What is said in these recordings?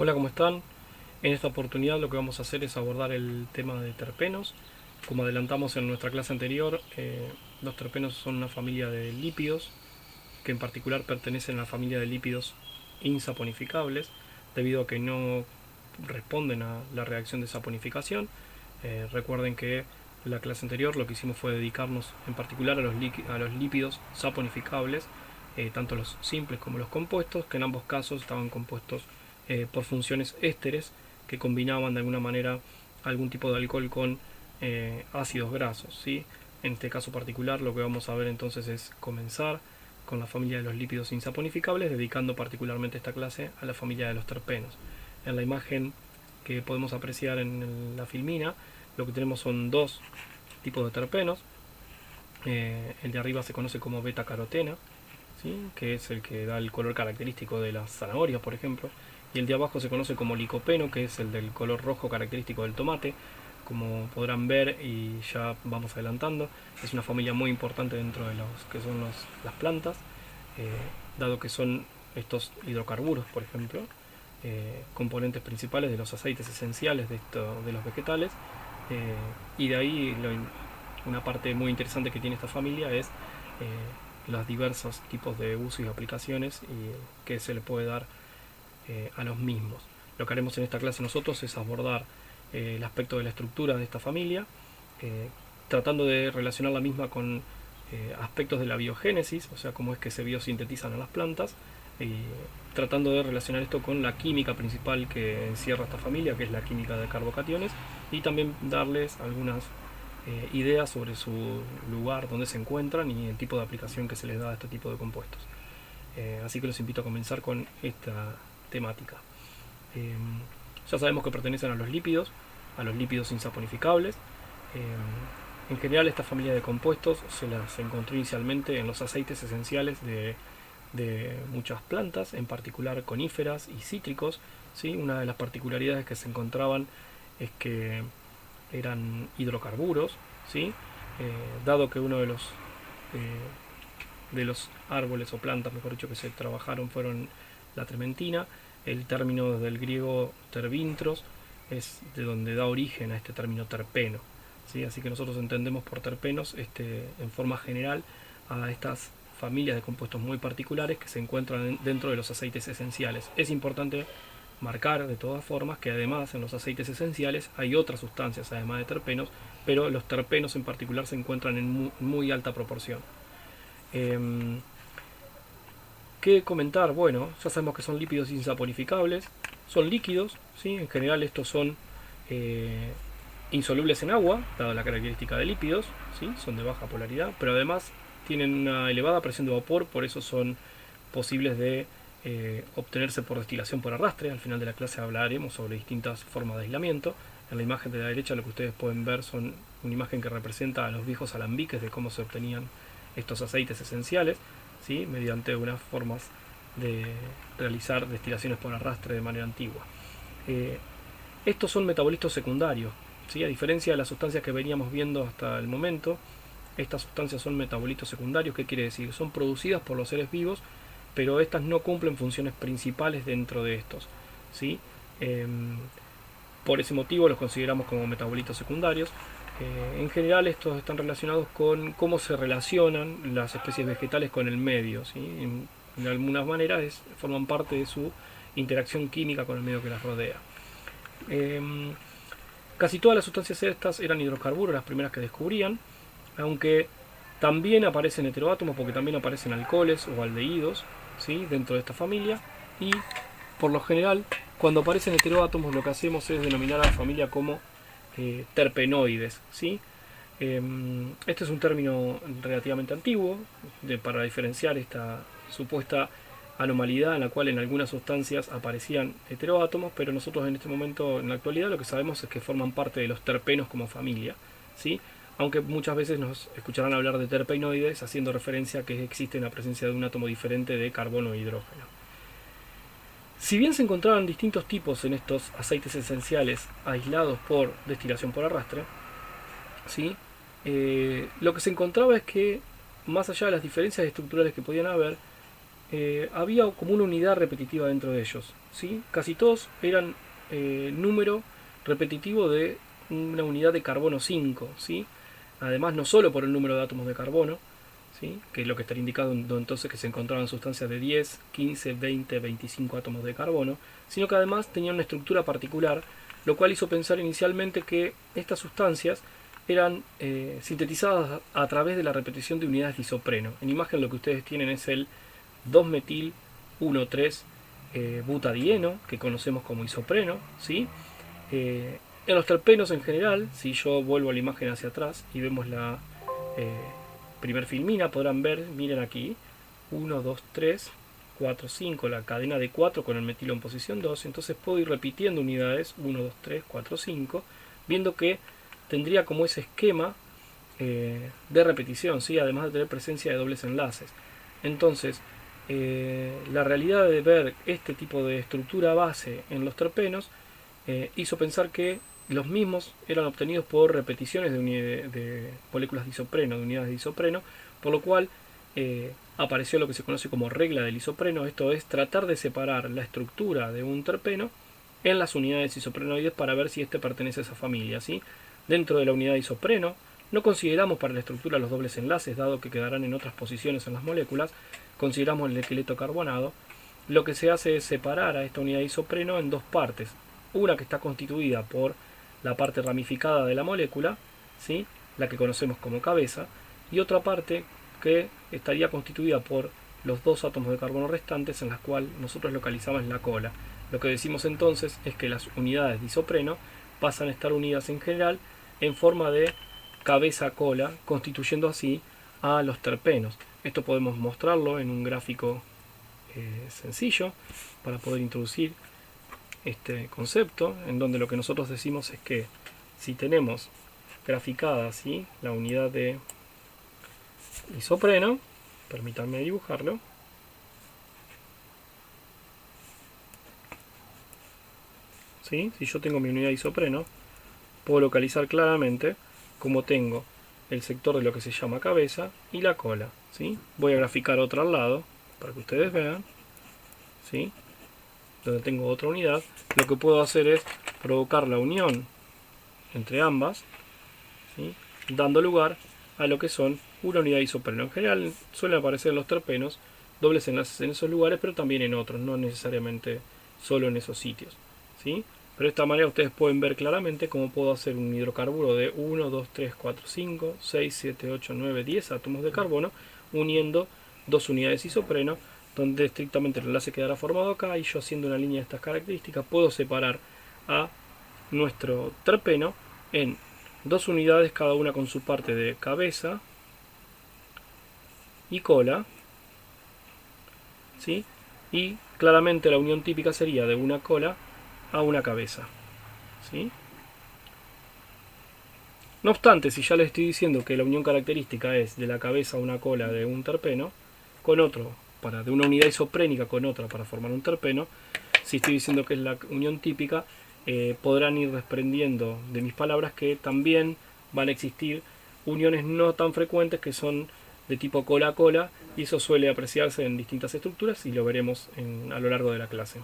Hola, ¿cómo están? En esta oportunidad lo que vamos a hacer es abordar el tema de terpenos. Como adelantamos en nuestra clase anterior, los terpenos son una familia de lípidos que en particular pertenecen a la familia de lípidos insaponificables debido a que no responden a la reacción de saponificación. Recuerden que en la clase anterior lo que hicimos fue dedicarnos en particular a los lípidos saponificables, tanto los simples como los compuestos, que en ambos casos estaban compuestos por funciones ésteres que combinaban de alguna manera algún tipo de alcohol con ácidos grasos, ¿sí? En este caso particular lo que vamos a ver entonces es comenzar con la familia de los lípidos insaponificables, dedicando particularmente esta clase a la familia de los terpenos. En la imagen que podemos apreciar en la filmina, lo que tenemos son dos tipos de terpenos. El de arriba se conoce como beta carotena, ¿sí? Que es el que da el color característico de las zanahorias, por ejemplo, y el de abajo se conoce como licopeno, que es el del color rojo característico del tomate. Como podrán ver, y ya vamos adelantando, es una familia muy importante dentro de los que son las plantas, eh, dado que son estos hidrocarburos, por ejemplo, componentes principales de los aceites esenciales de los vegetales, y de ahí una parte muy interesante que tiene esta familia es los diversos tipos de usos y aplicaciones que se le puede dar a los mismos. Lo que haremos en esta clase nosotros es abordar el aspecto de la estructura de esta familia, eh, tratando de relacionar la misma con aspectos de la biogénesis, o sea, cómo es que se biosintetizan a las plantas, y tratando de relacionar esto con la química principal que encierra esta familia, que es la química de carbocationes, y también darles algunas ideas sobre su lugar, donde se encuentran y el tipo de aplicación que se les da a este tipo de compuestos. Así que los invito a comenzar con esta temática. Eh, ya sabemos que pertenecen a los lípidos insaponificables. En general, esta familia de compuestos se las encontró inicialmente en los aceites esenciales de muchas plantas, en particular coníferas y cítricos, ¿sí? Una de las particularidades que se encontraban es que eran hidrocarburos, ¿sí? Dado que uno de los árboles o plantas, mejor dicho, que se trabajaron fueron la trementina. El término del griego tervintros es de donde da origen a este término terpeno, ¿sí? Así que nosotros entendemos por terpenos en forma general a estas familias de compuestos muy particulares que se encuentran dentro de los aceites esenciales. Es importante marcar de todas formas que además en los aceites esenciales hay otras sustancias además de terpenos, pero los terpenos en particular se encuentran en muy alta proporción. Eh, ¿Qué comentar? Bueno, ya sabemos que son lípidos insaponificables, son líquidos, ¿sí? En general estos son eh, insolubles en agua, dada la característica de lípidos, ¿sí? Son de baja polaridad, pero además tienen una elevada presión de vapor, por eso son posibles de obtenerse por destilación por arrastre. Al final de la clase hablaremos sobre distintas formas de aislamiento. En la imagen de la derecha lo que ustedes pueden ver son una imagen que representa a los viejos alambiques de cómo se obtenían estos aceites esenciales, ¿sí? Mediante unas formas de realizar destilaciones por arrastre de manera antigua. Eh, Estos son metabolitos secundarios, ¿sí? A diferencia de las sustancias que veníamos viendo hasta el momento, estas sustancias son metabolitos secundarios. ¿Qué quiere decir? Son producidas por los seres vivos, pero estas no cumplen funciones principales dentro de estos, ¿sí? Por ese motivo los consideramos como metabolitos secundarios. En general estos están relacionados con cómo se relacionan las especies vegetales con el medio, ¿sí? De algunas maneras forman parte de su interacción química con el medio que las rodea. Eh, Casi todas las sustancias estas eran hidrocarburos, las primeras que descubrían, aunque también aparecen heteroátomos porque también aparecen alcoholes o aldehídos, ¿sí? Dentro de esta familia, y por lo general cuando aparecen heteroátomos lo que hacemos es denominar a la familia como terpenoides, ¿sí? Este es un término relativamente antiguo para diferenciar esta supuesta anomalidad en la cual en algunas sustancias aparecían heteroátomos, pero nosotros en este momento, en la actualidad, lo que sabemos es que forman parte de los terpenos como familia, ¿sí? Aunque muchas veces nos escucharán hablar de terpenoides haciendo referencia a que existe la presencia de un átomo diferente de carbono e hidrógeno. Si bien se encontraban distintos tipos en estos aceites esenciales aislados por destilación por arrastre, ¿sí? Lo que se encontraba es que, más allá de las diferencias estructurales que podían haber, había como una unidad repetitiva dentro de ellos, ¿sí? Casi todos eran número repetitivo de una unidad de carbono 5, ¿sí? Además, no solo por el número de átomos de carbono, ¿sí? Que es lo que estaría indicado entonces que se encontraban sustancias de 10, 15, 20, 25 átomos de carbono, sino que además tenían una estructura particular, lo cual hizo pensar inicialmente que estas sustancias eran sintetizadas a través de la repetición de unidades de isopreno. En imagen lo que ustedes tienen es el 2-metil 1,3 butadieno, que conocemos como isopreno, ¿sí? En los terpenos en general, si yo vuelvo a la imagen hacia atrás y vemos la primer filmina, podrán ver, miren aquí, 1, 2, 3, 4, 5, la cadena de 4 con el metilo en posición 2, entonces puedo ir repitiendo unidades 1, 2, 3, 4, 5, viendo que tendría como ese esquema de repetición, ¿sí? Además de tener presencia de dobles enlaces. Entonces, la realidad de ver este tipo de estructura base en los terpenos hizo pensar que los mismos eran obtenidos por repeticiones de moléculas de isopreno, de unidades de isopreno, por lo cual apareció lo que se conoce como regla del isopreno, esto es tratar de separar la estructura de un terpeno en las unidades isoprenoides para ver si éste pertenece a esa familia, ¿sí? Dentro de la unidad de isopreno no consideramos para la estructura los dobles enlaces, dado que quedarán en otras posiciones en las moléculas, consideramos el esqueleto carbonado. Lo que se hace es separar a esta unidad de isopreno en dos partes, una que está constituida por la parte ramificada de la molécula, ¿sí? La que conocemos como cabeza, y otra parte que estaría constituida por los dos átomos de carbono restantes, en las cuales nosotros localizamos la cola. Lo que decimos entonces es que las unidades de isopreno pasan a estar unidas en general en forma de cabeza-cola, constituyendo así a los terpenos. Esto podemos mostrarlo en un gráfico sencillo para poder introducir este concepto, en donde lo que nosotros decimos es que si tenemos graficada así la unidad de isopreno, permítanme dibujarlo, ¿sí? Si yo tengo mi unidad de isopreno, puedo localizar claramente como tengo el sector de lo que se llama cabeza y la cola, ¿sí? Voy a graficar otra al lado para que ustedes vean, ¿sí? Donde tengo otra unidad. Lo que puedo hacer es provocar la unión entre ambas, ¿sí? Dando lugar a lo que son una unidad de isopreno. En general suelen aparecer en los terpenos dobles enlaces en esos lugares, pero también en otros, no necesariamente solo en esos sitios, ¿sí? Pero de esta manera ustedes pueden ver claramente cómo puedo hacer un hidrocarburo de 1, 2, 3, 4, 5, 6, 7, 8, 9, 10 átomos de carbono uniendo dos unidades isopreno, donde estrictamente el enlace quedará formado acá, y yo haciendo una línea de estas características puedo separar a nuestro terpeno en dos unidades, cada una con su parte de cabeza y cola, ¿sí? Y claramente la unión típica sería de una cola a una cabeza, ¿sí? No obstante, si ya les estoy diciendo que la unión característica es de la cabeza a una cola de un terpeno con otro, de una unidad isoprénica con otra para formar un terpeno, si estoy diciendo que es la unión típica, podrán ir desprendiendo de mis palabras que también van a existir uniones no tan frecuentes que son de tipo cola a cola, y eso suele apreciarse en distintas estructuras y lo veremos a lo largo de la clase.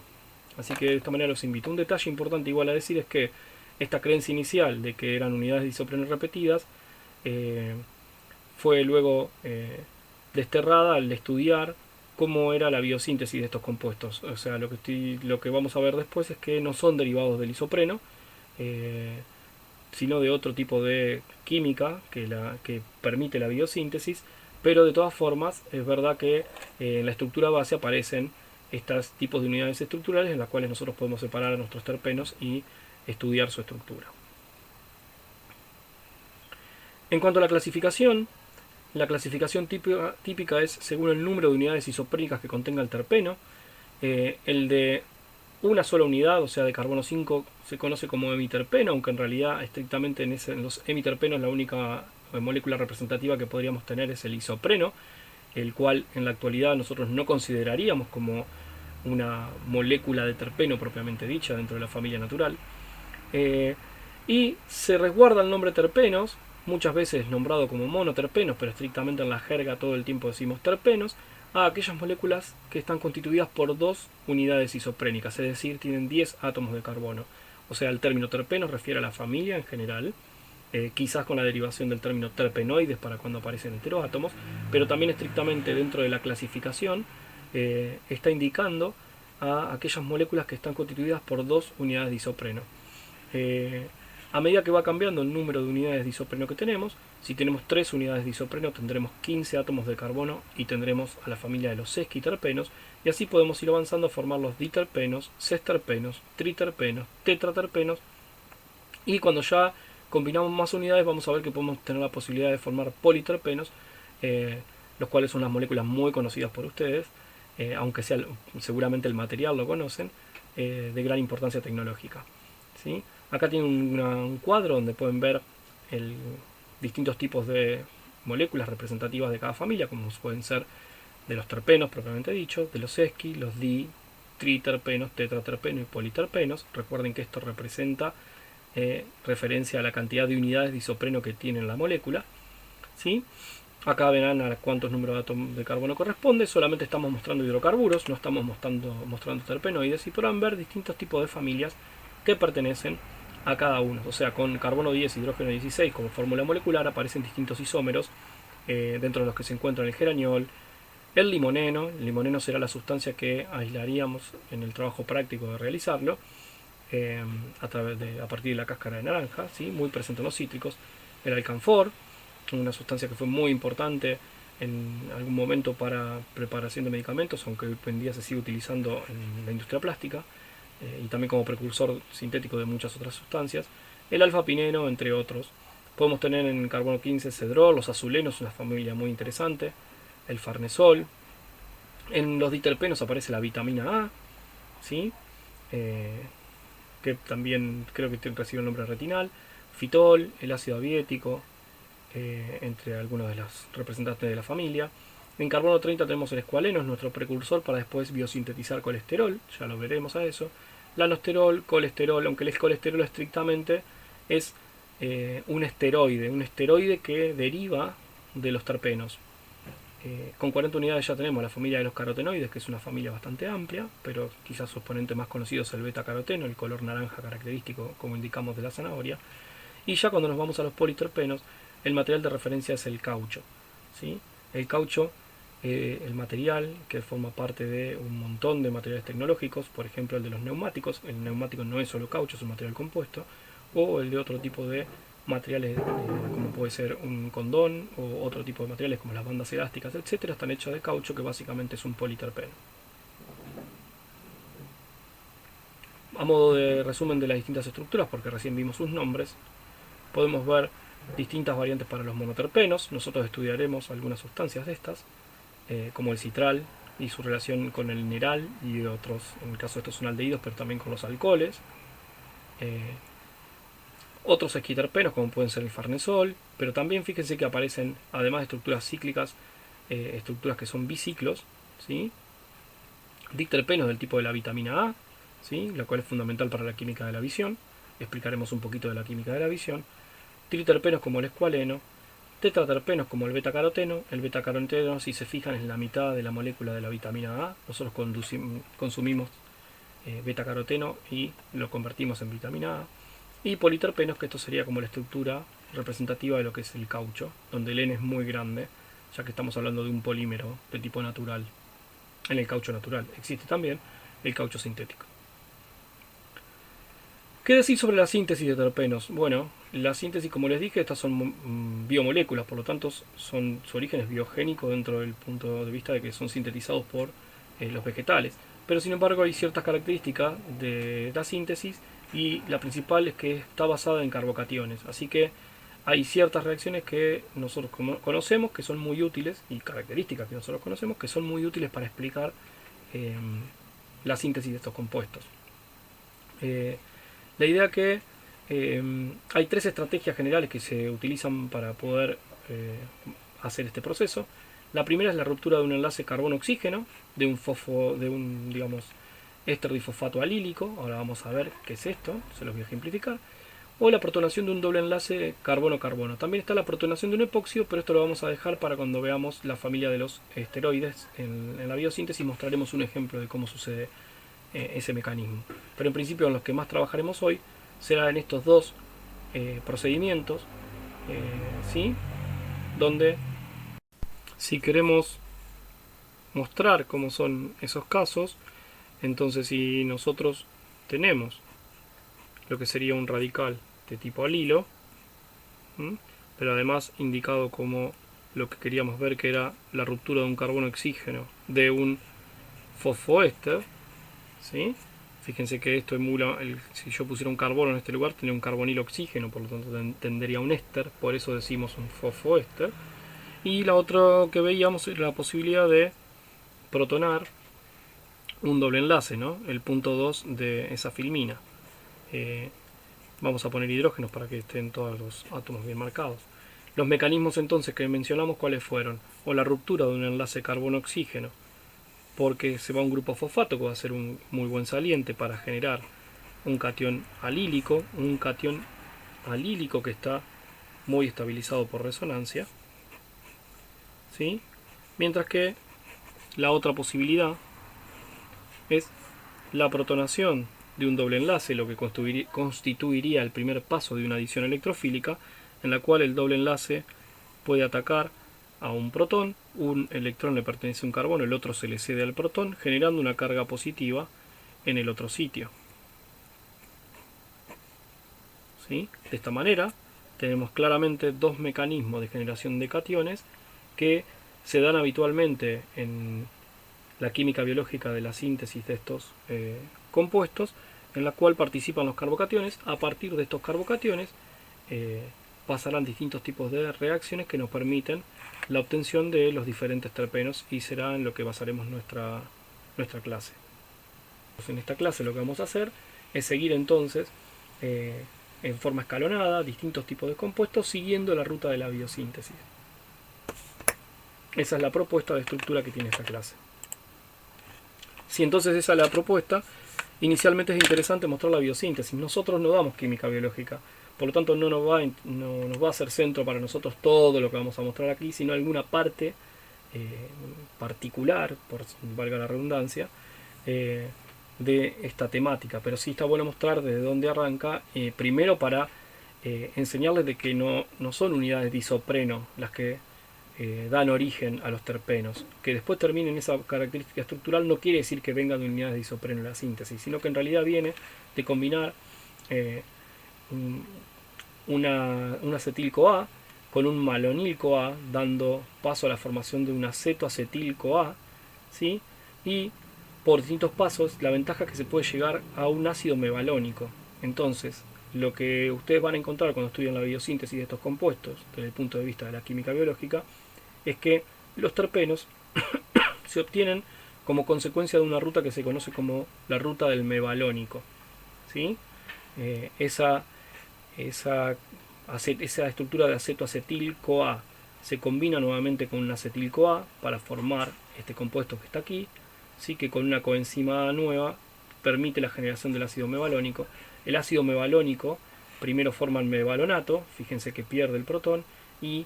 Así que de esta manera los invito. Un detalle importante igual a decir es que esta creencia inicial de que eran unidades de isopreno repetidas fue luego desterrada al estudiar cómo era la biosíntesis de estos compuestos. O sea, lo que vamos a ver después es que no son derivados del isopreno, sino de otro tipo de química que permite la biosíntesis, pero de todas formas es verdad que en la estructura base aparecen estos tipos de unidades estructurales en las cuales nosotros podemos separar a nuestros terpenos y estudiar su estructura. En cuanto a la clasificación típica es según el número de unidades isoprénicas que contenga el terpeno. El de una sola unidad, o sea de carbono 5, se conoce como hemiterpeno, aunque en realidad estrictamente en los hemiterpenos la única molécula representativa que podríamos tener es el isopreno, el cual en la actualidad nosotros no consideraríamos como una molécula de terpeno propiamente dicha dentro de la familia natural. Y se resguarda el nombre terpenos, muchas veces nombrado como monoterpenos, pero estrictamente en la jerga todo el tiempo decimos terpenos, a aquellas moléculas que están constituidas por 2 unidades isoprénicas, es decir, tienen 10 átomos de carbono. O sea, el término terpeno refiere a la familia en general, quizás con la derivación del término terpenoides para cuando aparecen heteroátomos, pero también estrictamente dentro de la clasificación está indicando a aquellas moléculas que están constituidas por 2 unidades de isopreno. A medida que va cambiando el número de unidades de isopreno que tenemos, si tenemos 3 unidades de isopreno tendremos 15 átomos de carbono y tendremos a la familia de los sesquiterpenos, y así podemos ir avanzando a formar los diterpenos, sesteterpenos, triterpenos, tetraterpenos, y cuando ya combinamos más unidades vamos a ver que podemos tener la posibilidad de formar politerpenos, los cuales son unas moléculas muy conocidas por ustedes, aunque sea seguramente el material lo conocen, de gran importancia tecnológica, ¿sí? Acá tienen un cuadro donde pueden ver distintos tipos de moléculas representativas de cada familia, como pueden ser de los terpenos propiamente dicho, de los sesqui, los di, triterpenos, tetraterpenos y politerpenos. Recuerden que esto representa referencia a la cantidad de unidades de isopreno que tiene la molécula, ¿sí? Acá verán a cuántos números de átomos de carbono corresponde. Solamente estamos mostrando hidrocarburos, no estamos mostrando terpenoides, y podrán ver distintos tipos de familias que pertenecen a cada uno. O sea, con carbono 10, hidrógeno 16 como fórmula molecular aparecen distintos isómeros, dentro de los que se encuentran el geraniol, el limoneno. El limoneno será la sustancia que aislaríamos en el trabajo práctico de realizarlo, a partir de la cáscara de naranja, ¿sí? Muy presente en los cítricos. El alcanfor, una sustancia que fue muy importante en algún momento para preparación de medicamentos, aunque hoy en día se sigue utilizando en la industria plástica, y también como precursor sintético de muchas otras sustancias. El alfa-pineno, entre otros. Podemos tener en carbono 15 cedrol, los azulenos, una familia muy interesante, el farnesol. En los diterpenos aparece la vitamina A, ¿sí? Que también creo que recibe el nombre retinal, fitol, el ácido abiético, entre algunos de los representantes de la familia. En carbono 30 tenemos el escualeno, es nuestro precursor para después biosintetizar colesterol, ya lo veremos a eso. Lanosterol, colesterol, aunque el colesterol estrictamente es un esteroide que deriva de los terpenos. Con 40 unidades ya tenemos la familia de los carotenoides, que es una familia bastante amplia, pero quizás su exponente más conocido es el beta-caroteno, el color naranja característico, como indicamos, de la zanahoria. Y ya cuando nos vamos a los politerpenos, el material de referencia es el caucho, ¿sí? El caucho, el material que forma parte de un montón de materiales tecnológicos, por ejemplo el de los neumáticos. El neumático no es solo caucho, es un material compuesto, o el de otro tipo de materiales, como puede ser un condón, o otro tipo de materiales como las bandas elásticas, etcétera, están hechos de caucho, que básicamente es un politerpeno. A modo de resumen de las distintas estructuras, porque recién vimos sus nombres, podemos ver distintas variantes para los monoterpenos. Nosotros estudiaremos algunas sustancias de estas, como el citral y su relación con el neral y otros, en el caso de estos son aldehídos, pero también con los alcoholes. Otros esquiterpenos, como pueden ser el farnesol, pero también fíjense que aparecen, además de estructuras cíclicas, estructuras que son biciclos, ¿sí? Diterpenos del tipo de la vitamina A, ¿sí? La cual es fundamental para la química de la visión. Explicaremos un poquito de la química de la visión. Triterpenos como el escualeno, tetraterpenos como el beta-caroteno. El beta-caroteno, si se fijan, es la mitad de la molécula de la vitamina A. Nosotros consumimos beta-caroteno y lo convertimos en vitamina A. Y politerpenos, que esto sería como la estructura representativa de lo que es el caucho, donde el N es muy grande, ya que estamos hablando de un polímero de tipo natural. En el caucho natural existe también el caucho sintético. ¿Qué decir sobre la síntesis de terpenos? Bueno, la síntesis, como les dije, estas son biomoléculas, por lo tanto su origen es biogénico dentro del punto de vista de que son sintetizados por los vegetales. Pero sin embargo hay ciertas características de la síntesis, y la principal es que está basada en carbocationes. Así que hay ciertas reacciones que nosotros conocemos, que son muy útiles, y características que nosotros conocemos, que son muy útiles para explicar la síntesis de estos compuestos. La idea que hay 3 estrategias generales que se utilizan para poder hacer este proceso. La primera es la ruptura de un enlace carbono-oxígeno, de un digamos, éster difosfato alílico. Ahora vamos a ver qué es esto, se los voy a ejemplificar. o la protonación de un doble enlace carbono-carbono. También está la protonación de un epoxio, pero esto lo vamos a dejar para cuando veamos la familia de los esteroides en la biosíntesis. Mostraremos un ejemplo de cómo sucede ese mecanismo. Pero en principio en los que más trabajaremos hoy será en estos dos procedimientos, ¿sí? Donde si queremos mostrar cómo son esos casos, entonces si nosotros tenemos lo que sería un radical de tipo alilo, pero además indicado como lo que queríamos ver, que era la ruptura de un carbono-oxígeno de un fosfoéster, ¿sí? Fíjense que esto emula, si yo pusiera un carbono en este lugar, tendría un carbonilo oxígeno, por lo tanto tendría un éster, por eso decimos un fosfoéster. Y la otra que veíamos era la posibilidad de protonar un doble enlace, ¿no? El punto 2 de esa filmina. Vamos a poner hidrógenos para que estén todos los átomos bien marcados. Los mecanismos entonces que mencionamos, ¿cuáles fueron? O la ruptura de un enlace carbono-oxígeno, porque se va a un grupo fosfato que va a ser un muy buen saliente para generar un catión alílico, que está muy estabilizado por resonancia, ¿sí? Mientras que la otra posibilidad es la protonación de un doble enlace, lo que constituiría el primer paso de una adición electrofílica, en la cual el doble enlace puede atacar a un protón, un electrón le pertenece a un carbono, el otro se le cede al protón, generando una carga positiva en el otro sitio. ¿Sí? De esta manera tenemos claramente dos mecanismos de generación de cationes que se dan habitualmente en la química biológica de la síntesis de estos compuestos, en la cual participan los carbocationes. A partir de estos carbocationes pasarán distintos tipos de reacciones que nos permiten la obtención de los diferentes terpenos, y será en lo que basaremos nuestra clase. En esta clase lo que vamos a hacer es seguir entonces en forma escalonada distintos tipos de compuestos siguiendo la ruta de la biosíntesis. Esa es la propuesta de estructura que tiene esta clase. Si entonces esa es la propuesta, inicialmente es interesante mostrar la biosíntesis. Nosotros no damos química biológica, por lo tanto no nos va a ser centro para nosotros todo lo que vamos a mostrar aquí, sino alguna parte particular, por valga la redundancia, de esta temática. Pero sí está bueno mostrar desde dónde arranca, primero para enseñarles de que no son unidades de isopreno las que dan origen a los terpenos. Que después terminen esa característica estructural no quiere decir que venga de unidades de isopreno la síntesis, sino que en realidad viene de combinar un acetil-CoA con un malonil-CoA, dando paso a la formación de un acetoacetil-CoA, ¿sí? Y por distintos pasos, la ventaja es que se puede llegar a un ácido mevalónico. Entonces, lo que ustedes van a encontrar cuando estudian la biosíntesis de estos compuestos, desde el punto de vista de la química biológica, es que los terpenos se obtienen como consecuencia de una ruta que se conoce como la ruta del mevalónico, ¿sí? Esa estructura de acetoacetil-CoA se combina nuevamente con un acetil-CoA para formar este compuesto que está aquí, ¿sí? Que con una coenzima nueva permite la generación del ácido mevalónico. El ácido mevalónico primero forma el mevalonato, fíjense que pierde el protón, y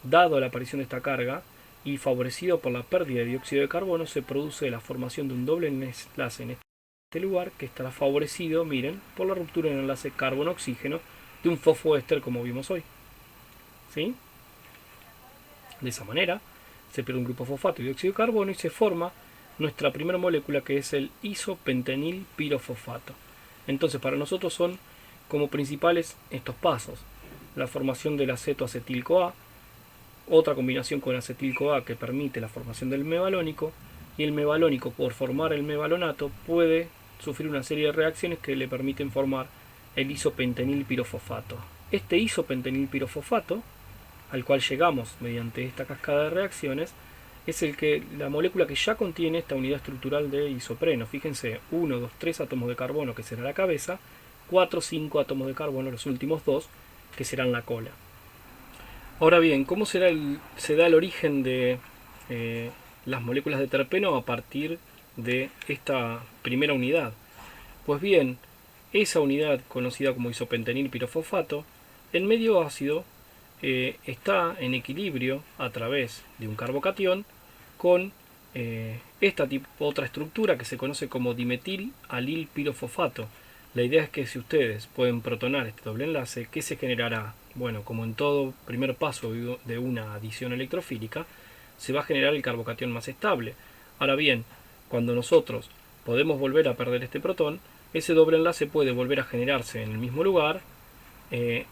dado la aparición de esta carga y favorecido por la pérdida de dióxido de carbono, se produce la formación de un doble enlace en este lugar, que estará favorecido, miren, por la ruptura del enlace carbono-oxígeno de un fosfoéster, como vimos hoy, ¿sí? De esa manera se pierde un grupo fosfato y dióxido de carbono y se forma nuestra primera molécula, que es el isopentenil pirofosfato. Entonces para nosotros son como principales estos pasos: la formación del acetoacetil-CoA, otra combinación con acetil-CoA que permite la formación del mevalónico, y el mevalónico, por formar el mevalonato, puede sufrir una serie de reacciones que le permiten formar el isopentenil pirofosfato. Este isopentenil pirofosfato, al cual llegamos mediante esta cascada de reacciones, es la molécula que ya contiene esta unidad estructural de isopreno. Fíjense, 1, 2, 3 átomos de carbono, que será la cabeza, 4, 5 átomos de carbono, los últimos dos, que serán la cola. Ahora bien, ¿cómo se da el origen de las moléculas de terpeno a partir de esta primera unidad? Pues bien, esa unidad conocida como isopentenil pirofosfato, el medio ácido está en equilibrio a través de un carbocatión con esta otra estructura que se conoce como dimetil alil pirofosfato. La idea es que si ustedes pueden protonar este doble enlace, ¿qué se generará? Bueno, como en todo primer paso de una adición electrofílica, se va a generar el carbocatión más estable. Ahora bien, cuando nosotros podemos volver a perder este protón, ese doble enlace puede volver a generarse en el mismo lugar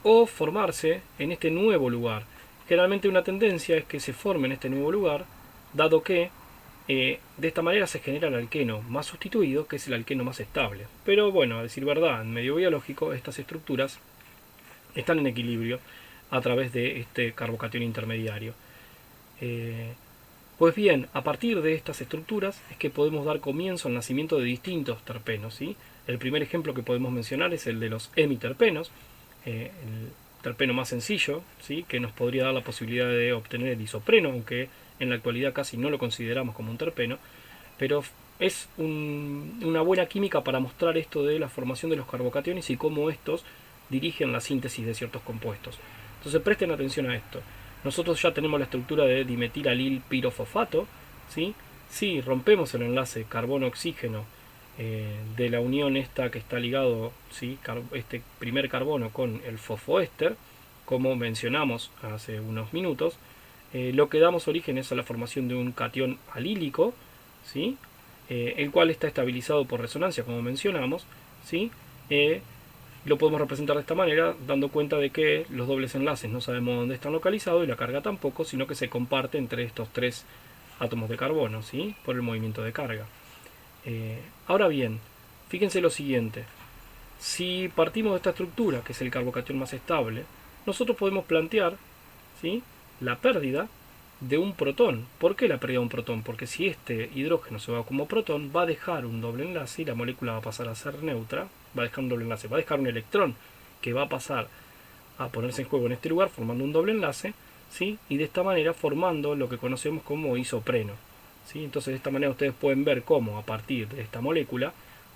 o formarse en este nuevo lugar. Generalmente una tendencia es que se forme en este nuevo lugar, dado que de esta manera se genera el alqueno más sustituido, que es el alqueno más estable. Pero bueno, a decir verdad, en medio biológico estas estructuras están en equilibrio a través de este carbocatión intermediario. Pues bien, a partir de estas estructuras es que podemos dar comienzo al nacimiento de distintos terpenos, ¿sí? El primer ejemplo que podemos mencionar es el de los hemiterpenos, el terpeno más sencillo, ¿sí? Que nos podría dar la posibilidad de obtener el isopreno, aunque en la actualidad casi no lo consideramos como un terpeno, pero es una buena química para mostrar esto de la formación de los carbocationes y cómo estos dirigen la síntesis de ciertos compuestos. Entonces presten atención a esto. Nosotros ya tenemos la estructura de dimetilalil pirofosfato, ¿sí? Si rompemos el enlace carbono-oxígeno de la unión esta que está ligado, ¿sí? Este primer carbono con el fosfoéster, como mencionamos hace unos minutos, lo que damos origen es a la formación de un catión alílico, ¿sí? El cual está estabilizado por resonancia, como mencionamos, ¿sí? Lo podemos representar de esta manera, dando cuenta de que los dobles enlaces no sabemos dónde están localizados y la carga tampoco, sino que se comparte entre estos tres átomos de carbono, ¿sí? Por el movimiento de carga. Ahora bien, fíjense lo siguiente. Si partimos de esta estructura, que es el carbocatión más estable, nosotros podemos plantear, ¿sí? La pérdida de un protón. ¿Por qué la pérdida de un protón? Porque si este hidrógeno se va como protón, va a dejar un doble enlace y la molécula va a pasar a ser neutra, va a dejar un doble enlace, va a dejar un electrón que va a pasar a ponerse en juego en este lugar formando un doble enlace, ¿sí? Y de esta manera formando lo que conocemos como isopreno, ¿sí? Entonces de esta manera ustedes pueden ver cómo a partir de esta molécula,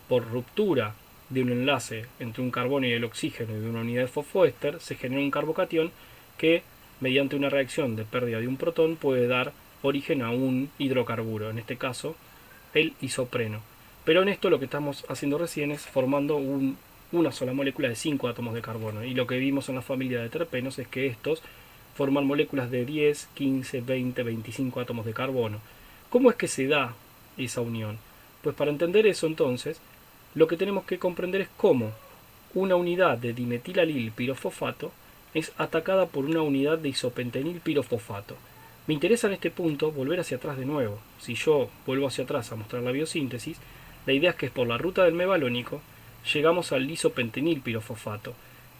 por ruptura de un enlace entre un carbono y el oxígeno y de una unidad de fosfoéster, se genera un carbocatión que mediante una reacción de pérdida de un protón puede dar origen a un hidrocarburo, en este caso el isopreno. Pero en esto lo que estamos haciendo recién es formando una sola molécula de 5 átomos de carbono, y lo que vimos en la familia de terpenos es que estos forman moléculas de 10, 15, 20, 25 átomos de carbono. ¿Cómo es que se da esa unión? Pues para entender eso entonces, lo que tenemos que comprender es cómo una unidad de dimetilalil pirofosfato es atacada por una unidad de isopentenil pirofosfato. Me interesa en este punto volver hacia atrás de nuevo. Si yo vuelvo hacia atrás a mostrar la biosíntesis, la idea es que por la ruta del mevalónico llegamos al isopentenil pirofosfato.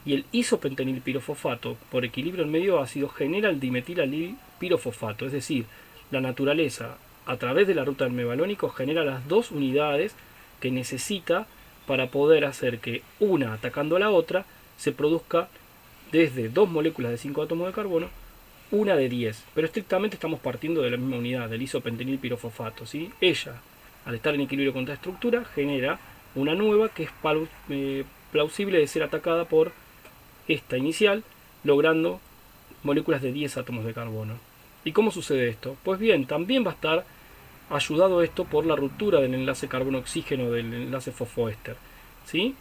Y el isopentenil pirofosfato, por equilibrio en medio ácido, genera el dimetilalil pirofosfato. Es decir, la naturaleza, a través de la ruta del mevalónico, genera las dos unidades que necesita para poder hacer que una atacando a la otra se produzca desde dos moléculas de 5 átomos de carbono, una de 10. Pero estrictamente estamos partiendo de la misma unidad, del isopentenil pirofosfato, ¿sí? Ella, al estar en equilibrio con esta estructura, genera una nueva que es plausible de ser atacada por esta inicial, logrando moléculas de 10 átomos de carbono. ¿Y cómo sucede esto? Pues bien, también va a estar ayudado esto por la ruptura del enlace carbono-oxígeno del enlace fosfoéster, ¿sí?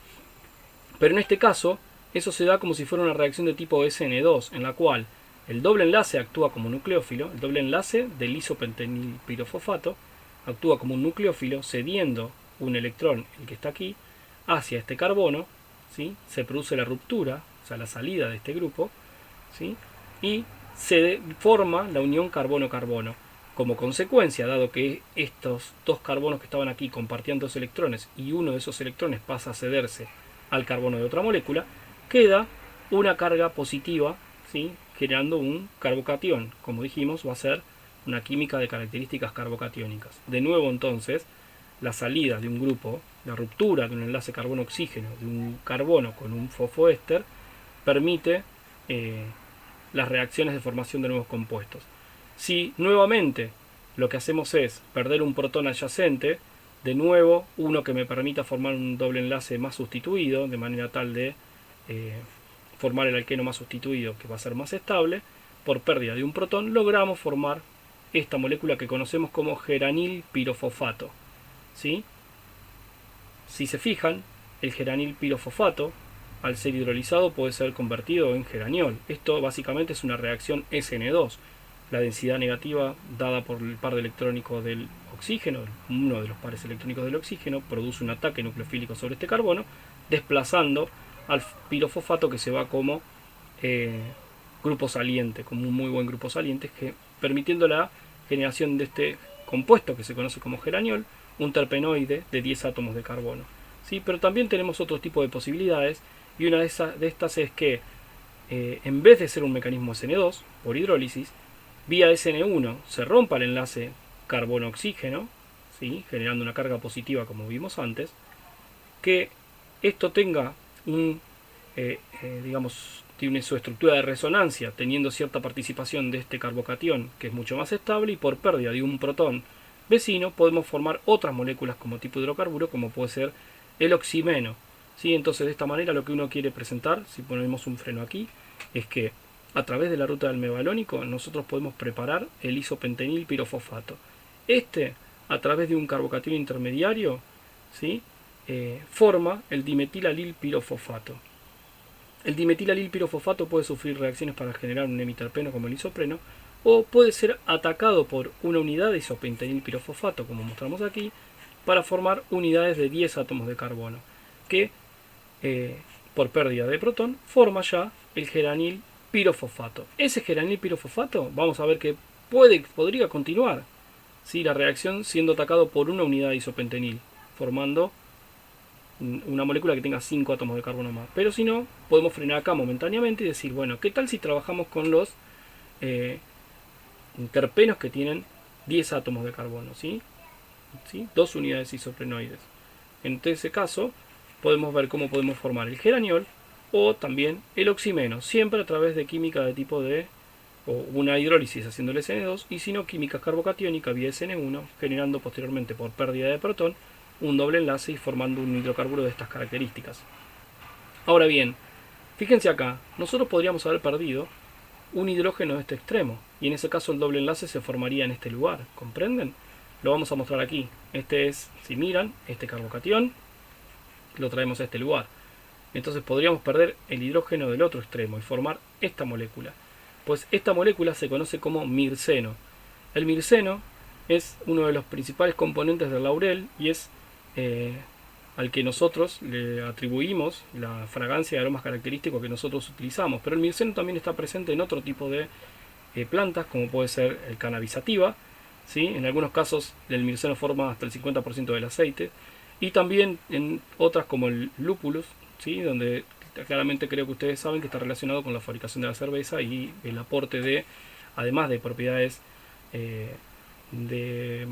Pero en este caso, eso se da como si fuera una reacción de tipo SN2, en la cual el doble enlace actúa como nucleófilo, el doble enlace del isopentenil pirofosfato actúa como un nucleófilo cediendo un electrón, el que está aquí, hacia este carbono, ¿sí? Se produce la ruptura, o sea, la salida de este grupo, ¿sí? Y se forma la unión carbono-carbono. Como consecuencia, dado que estos dos carbonos que estaban aquí compartían dos electrones y uno de esos electrones pasa a cederse al carbono de otra molécula, queda una carga positiva, ¿sí? Generando un carbocatión. Como dijimos, va a ser una química de características carbocatiónicas. De nuevo entonces, la salida de un grupo, la ruptura de un enlace carbono-oxígeno de un carbono con un fosfoéster, permite las reacciones de formación de nuevos compuestos. Si nuevamente lo que hacemos es perder un protón adyacente, de nuevo uno que me permita formar un doble enlace más sustituido, de manera tal de formar el alqueno más sustituido, que va a ser más estable. Por pérdida de un protón logramos formar esta molécula que conocemos como geranil pirofosfato, ¿sí? Si se fijan, el geranil pirofosfato, al ser hidrolizado, puede ser convertido en geraniol. Esto básicamente es una reacción SN2. La densidad negativa dada por el par de electrónico del oxígeno, uno de los pares electrónicos del oxígeno, produce un ataque nucleofílico sobre este carbono, desplazando al pirofosfato, que se va como grupo saliente, como un muy buen grupo saliente, permitiendo la generación de este compuesto que se conoce como geraniol, un terpenoide de 10 átomos de carbono. ¿Sí? Pero también tenemos otro tipo de posibilidades, y una de estas es que en vez de ser un mecanismo SN2 por hidrólisis, vía SN1 se rompa el enlace carbono-oxígeno, ¿sí? Generando una carga positiva como vimos antes, que esto tenga digamos, tiene su estructura de resonancia teniendo cierta participación de este carbocatión, que es mucho más estable, y por pérdida de un protón vecino podemos formar otras moléculas como tipo hidrocarburo, como puede ser el oximeno, ¿sí? Entonces, de esta manera lo que uno quiere presentar, si ponemos un freno aquí, es que a través de la ruta del mevalónico nosotros podemos preparar el isopentenil pirofosfato. A través de un carbocatión intermediario, ¿sí? Forma el dimetilalil pirofosfato. El dimetilalil pirofosfato puede sufrir reacciones para generar un hemiterpeno como el isopreno, o puede ser atacado por una unidad de isopentenil pirofosfato, como mostramos aquí, para formar unidades de 10 átomos de carbono, que por pérdida de protón forma ya el geranil pirofosfato. Ese geranil pirofosfato vamos a ver que podría continuar, ¿sí? La reacción siendo atacado por una unidad de isopentenil, formando una molécula que tenga 5 átomos de carbono más. Pero si no, podemos frenar acá momentáneamente y decir, bueno, ¿qué tal si trabajamos con los terpenos que tienen 10 átomos de carbono? ¿Sí? 2 unidades isoprenoides. En ese caso, podemos ver cómo podemos formar el geraniol o también el oximeno, siempre a través de química de tipo de o una hidrólisis haciendo el SN2, y si no, química carbocatiónica vía SN1, generando posteriormente por pérdida de protón un doble enlace y formando un hidrocarburo de estas características. Ahora bien, fíjense acá, nosotros podríamos haber perdido un hidrógeno de este extremo, y en ese caso el doble enlace se formaría en este lugar, ¿comprenden? Lo vamos a mostrar aquí. Este es, si miran, este carbocatión, lo traemos a este lugar. Entonces podríamos perder el hidrógeno del otro extremo y formar esta molécula. Pues esta molécula se conoce como mirceno. El mirceno es uno de los principales componentes del laurel y es al que nosotros le atribuimos la fragancia y aromas característicos que nosotros utilizamos. Pero el mirceno también está presente en otro tipo de plantas, como puede ser el cannabis sativa, ¿sí? En algunos casos el mirceno forma hasta el 50% del aceite, y también en otras como el lúpulus, ¿sí? Donde claramente creo que ustedes saben que está relacionado con la fabricación de la cerveza y el aporte de, además de propiedades de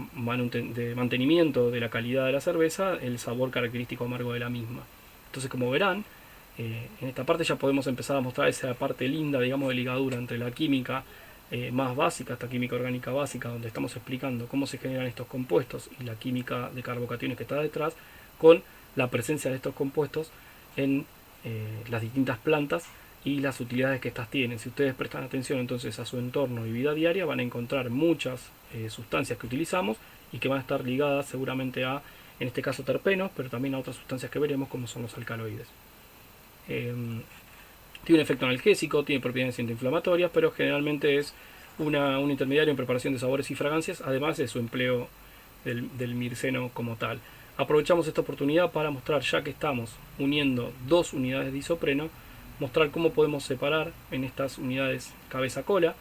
mantenimiento de la calidad de la cerveza, el sabor característico amargo de la misma. Entonces, como verán, en esta parte ya podemos empezar a mostrar esa parte linda, digamos, de ligadura entre la química más básica, esta química orgánica básica, donde estamos explicando cómo se generan estos compuestos, y la química de carbocationes que está detrás, con la presencia de estos compuestos en las distintas plantas y las utilidades que estas tienen. Si ustedes prestan atención entonces a su entorno y vida diaria, van a encontrar muchas sustancias que utilizamos y que van a estar ligadas seguramente a, en este caso, terpenos, pero también a otras sustancias que veremos, como son los alcaloides. Tiene un efecto analgésico, tiene propiedades antiinflamatorias, pero generalmente es un intermediario en preparación de sabores y fragancias, además de su empleo del mirceno como tal. Aprovechamos esta oportunidad para mostrar, ya que estamos uniendo dos unidades de isopreno, mostrar cómo podemos separar en estas unidades cabeza-cola.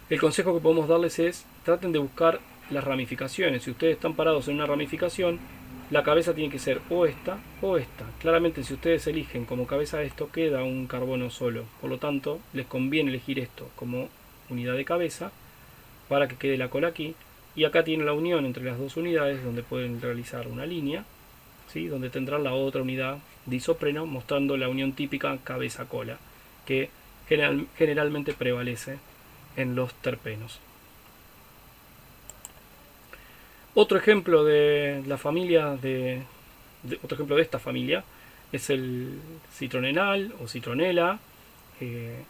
El consejo que podemos darles es, traten de buscar las ramificaciones. Si ustedes están parados en una ramificación, la cabeza tiene que ser o esta o esta. Claramente, si ustedes eligen como cabeza esto, queda un carbono solo. Por lo tanto, les conviene elegir esto como unidad de cabeza para que quede la cola aquí. Y acá tienen la unión entre las dos unidades, donde pueden realizar una línea, ¿sí? Donde tendrán la otra unidad de isopreno, mostrando la unión típica cabeza-cola, que generalmente prevalece en los terpenos. Otro ejemplo de la familia otro ejemplo de esta familia es el citronenal o citronela. eh,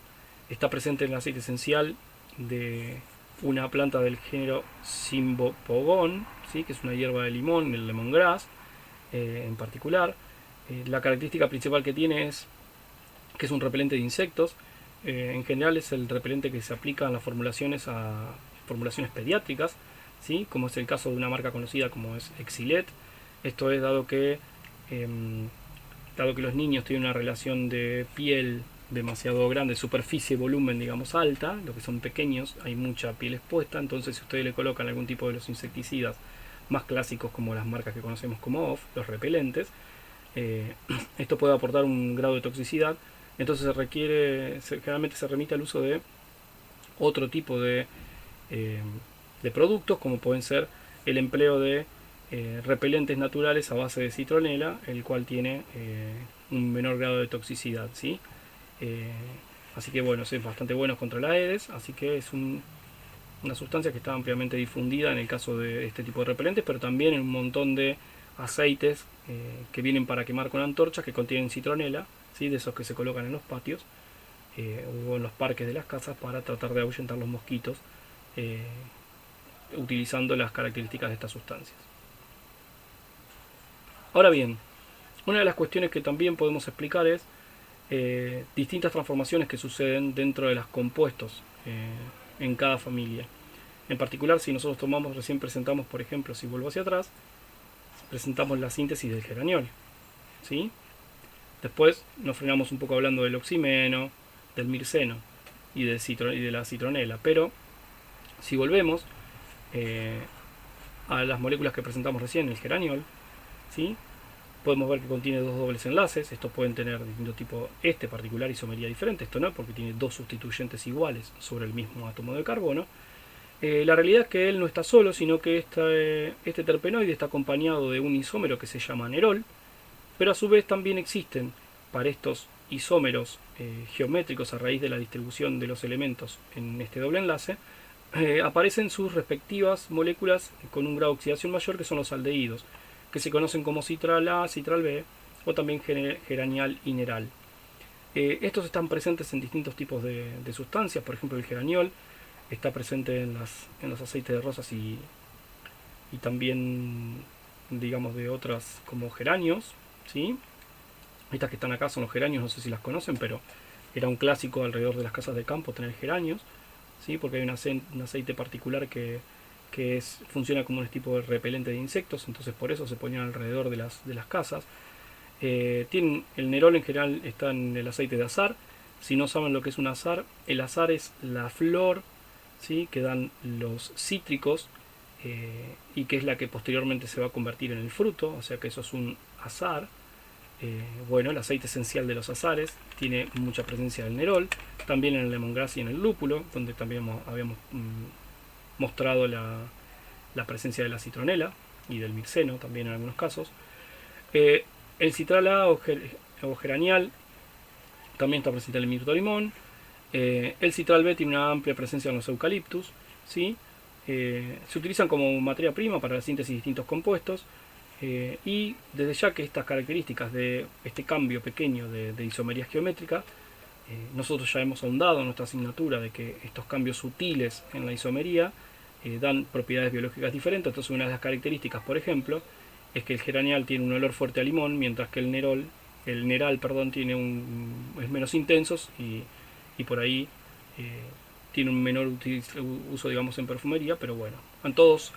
Está presente en el aceite esencial de una planta del género Cymbopogon, ¿sí? Que es una hierba de limón, el lemongrass en particular. La característica principal que tiene es que es un repelente de insectos. En general es el repelente que se aplica en las formulaciones a formulaciones pediátricas, ¿sí? Como es el caso de una marca conocida como es Exilet. Esto es dado que los niños tienen una relación de piel demasiado grande, superficie, volumen, digamos, alta, lo que son pequeños, hay mucha piel expuesta, entonces si ustedes le colocan algún tipo de los insecticidas más clásicos como las marcas que conocemos como OFF, los repelentes, esto puede aportar un grado de toxicidad, entonces generalmente se remite al uso de otro tipo eh, de productos, como pueden ser el empleo de repelentes naturales a base de citronela, el cual tiene un menor grado de toxicidad, ¿sí? Eh, Así que bueno, es bastante bueno contra la Aedes, así que es una sustancia que está ampliamente difundida en el caso de este tipo de repelentes, pero también en un montón de aceites que vienen para quemar con antorchas que contienen citronela, ¿sí? De esos que se colocan en los patios o en los parques de las casas para tratar de ahuyentar los mosquitos eh, utilizando las características de estas sustancias. Ahora bien, una de las cuestiones que también podemos explicar es distintas transformaciones que suceden dentro de los compuestos en cada familia. En particular, si nosotros recién presentamos, por ejemplo, si vuelvo hacia atrás, presentamos la síntesis del geraniol, ¿sí? Después nos frenamos un poco hablando del oximeno, del mirceno y de la citronela, pero si volvemos eh, a las moléculas que presentamos recién, el geraniol, ¿sí? Podemos ver que contiene dos dobles enlaces. Estos pueden tener distinto tipo, este particular isomería diferente, esto no, porque tiene dos sustituyentes iguales sobre el mismo átomo de carbono. La realidad es que él no está solo, sino que este terpenoide está acompañado de un isómero que se llama nerol, pero a su vez también existen para estos isómeros geométricos a raíz de la distribución de los elementos en este doble enlace, aparecen sus respectivas moléculas con un grado de oxidación mayor, que son los aldehídos, que se conocen como citral A, citral B o también geranial y neral. Estos están presentes en distintos tipos de sustancias, por ejemplo el geraniol está presente en los aceites de rosas y también digamos de otras como geranios, ¿sí? Estas que están acá son los geranios, no sé si las conocen, pero era un clásico alrededor de las casas de campo tener geranios, ¿sí? Porque hay un aceite particular que funciona como un tipo de repelente de insectos, entonces por eso se ponían alrededor de las casas. El nerol en general está en el aceite de azar. Si no saben lo que es un azar, el azar es la flor, ¿sí? Que dan los cítricos y que es la que posteriormente se va a convertir en el fruto, o sea que eso es un azar. Bueno, el aceite esencial de los azares tiene mucha presencia del nerol, también en el lemongrass y en el lúpulo, donde también habíamos mostrado la presencia de la citronela y del mirceno también en algunos casos. El citral A o geranial también está presente en el mirto limón. El citral B tiene una amplia presencia en los eucaliptus, ¿sí? Se utilizan como materia prima para la síntesis de distintos compuestos. Y desde ya que estas características de este cambio pequeño de isomería geométrica, nosotros ya hemos ahondado en nuestra asignatura de que estos cambios sutiles en la isomería dan propiedades biológicas diferentes. Entonces una de las características, por ejemplo, es que el geranial tiene un olor fuerte a limón, mientras que el neral, es menos intenso y por ahí tiene un menor uso, digamos, en perfumería, pero bueno, todos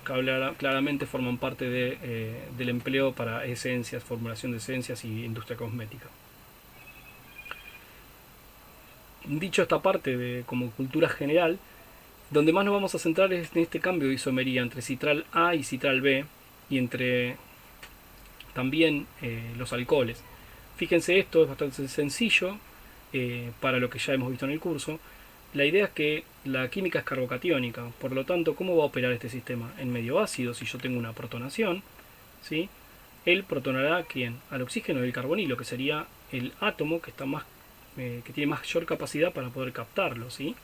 claramente forman parte del empleo para esencias, formulación de esencias y industria cosmética. Dicho esta parte como cultura general, donde más nos vamos a centrar es en este cambio de isomería entre citral A y citral B y entre también los alcoholes. Fíjense, esto es bastante sencillo para lo que ya hemos visto en el curso. La idea es que la química es carbocatiónica, por lo tanto, ¿cómo va a operar este sistema? En medio ácido, si yo tengo una protonación, ¿sí? Él protonará ¿quién? Al oxígeno del carbonilo, que sería el átomo que que tiene mayor capacidad para poder captarlo, ¿sí?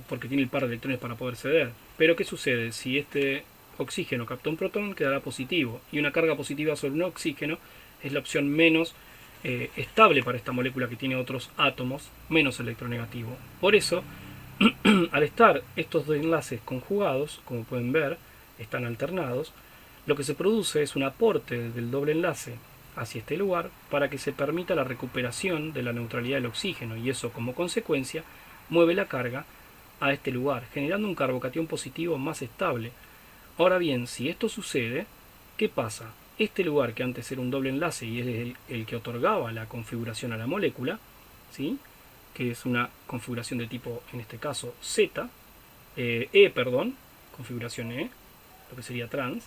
Porque tiene el par de electrones para poder ceder. Pero ¿qué sucede? Si este oxígeno capta un protón, quedará positivo. Y una carga positiva sobre un oxígeno es la opción menos estable para esta molécula que tiene otros átomos menos electronegativo. Por eso, al estar estos dos enlaces conjugados, como pueden ver, están alternados, lo que se produce es un aporte del doble enlace hacia este lugar para que se permita la recuperación de la neutralidad del oxígeno, y eso como consecuencia mueve la carga a este lugar, generando un carbocatión positivo más estable. Ahora bien, si esto sucede, ¿qué pasa? Este lugar que antes era un doble enlace y es el que otorgaba la configuración a la molécula, ¿sí?, que es una configuración de tipo, en este caso, Z, configuración E, lo que sería trans.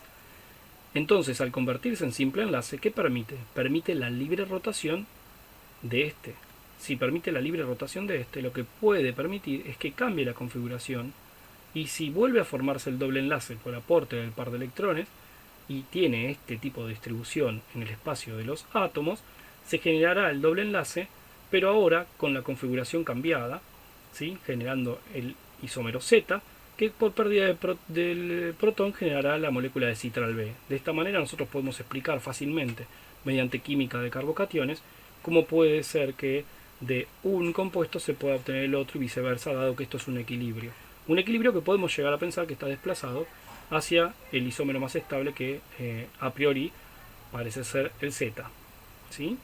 Entonces, al convertirse en simple enlace, ¿qué permite? Permite la libre rotación de este. Si permite la libre rotación de este, lo que puede permitir es que cambie la configuración, y si vuelve a formarse el doble enlace por aporte del par de electrones y tiene este tipo de distribución en el espacio de los átomos, se generará el doble enlace, pero ahora con la configuración cambiada, ¿sí?, generando el isómero Z, que por pérdida del protón generará la molécula de citral B. De esta manera nosotros podemos explicar fácilmente, mediante química de carbocationes, cómo puede ser que de un compuesto se pueda obtener el otro y viceversa, dado que esto es un equilibrio. Un equilibrio que podemos llegar a pensar que está desplazado hacia el isómero más estable, que a priori parece ser el Z, ¿sí?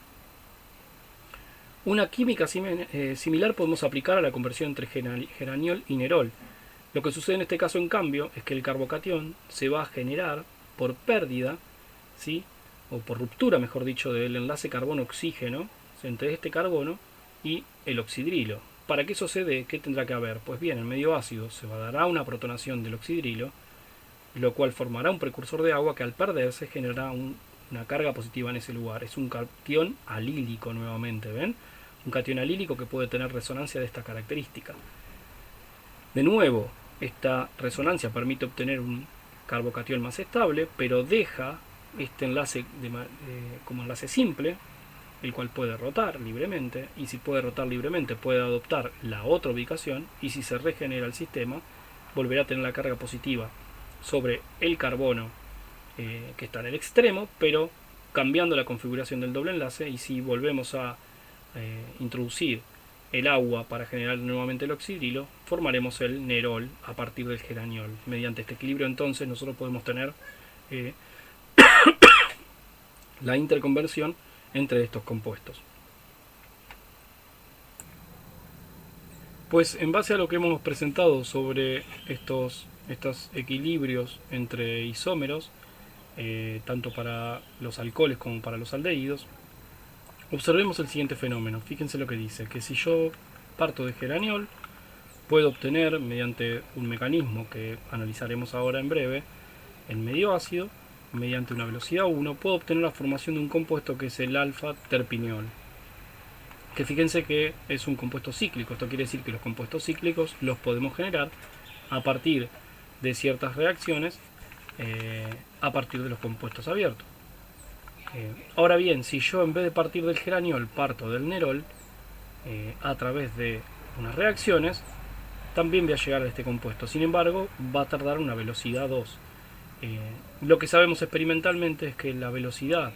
Una química similar podemos aplicar a la conversión entre geraniol y nerol. Lo que sucede en este caso, en cambio, es que el carbocatión se va a generar por pérdida, ¿sí?, o por ruptura, mejor dicho, del enlace carbono-oxígeno entre este carbono y el oxidrilo. Para que eso se dé, ¿qué tendrá que haber? Pues bien, en medio ácido se dará una protonación del oxidrilo, lo cual formará un precursor de agua que al perderse generará una carga positiva en ese lugar. Es un catión alílico nuevamente, ¿ven? Un catión alílico que puede tener resonancia de esta característica. De nuevo, esta resonancia permite obtener un carbocatión más estable, pero deja este enlace como enlace simple, el cual puede rotar libremente, y si puede rotar libremente puede adoptar la otra ubicación, y si se regenera el sistema volverá a tener la carga positiva sobre el carbono que está en el extremo, pero cambiando la configuración del doble enlace. Y si volvemos a introducir el agua para generar nuevamente el oxidrilo, formaremos el nerol a partir del geraniol. Mediante este equilibrio, entonces, nosotros podemos tener la interconversión entre estos compuestos. Pues en base a lo que hemos presentado sobre estos equilibrios entre isómeros, tanto para los alcoholes como para los aldehídos, observemos el siguiente fenómeno. Fíjense lo que dice, que si yo parto de geraniol, puedo obtener, mediante un mecanismo que analizaremos ahora en breve, en medio ácido, mediante una velocidad 1, puedo obtener la formación de un compuesto que es el alfa-terpineol. Que fíjense que es un compuesto cíclico. Esto quiere decir que los compuestos cíclicos los podemos generar a partir de ciertas reacciones, a partir de los compuestos abiertos. Ahora bien, si yo en vez de partir del geraniol parto del nerol, a través de unas reacciones, también voy a llegar a este compuesto. Sin embargo, va a tardar una velocidad 2. Lo que sabemos experimentalmente es que la velocidad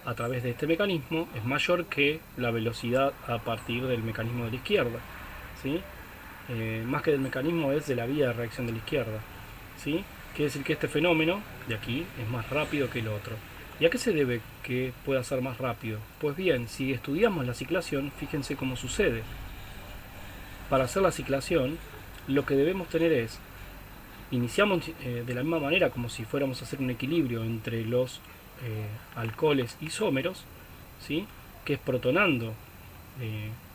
a través de este mecanismo es mayor que la velocidad a partir del mecanismo de la izquierda, ¿sí? Más que del mecanismo, es de la vía de reacción de la izquierda, ¿sí? Quiere decir que este fenómeno de aquí es más rápido que el otro. ¿Y a qué se debe que pueda ser más rápido? Pues bien, si estudiamos la ciclación, fíjense cómo sucede. Para hacer la ciclación, lo que debemos tener es, iniciamos de la misma manera como si fuéramos a hacer un equilibrio entre los alcoholes isómeros, ¿sí?, que es protonando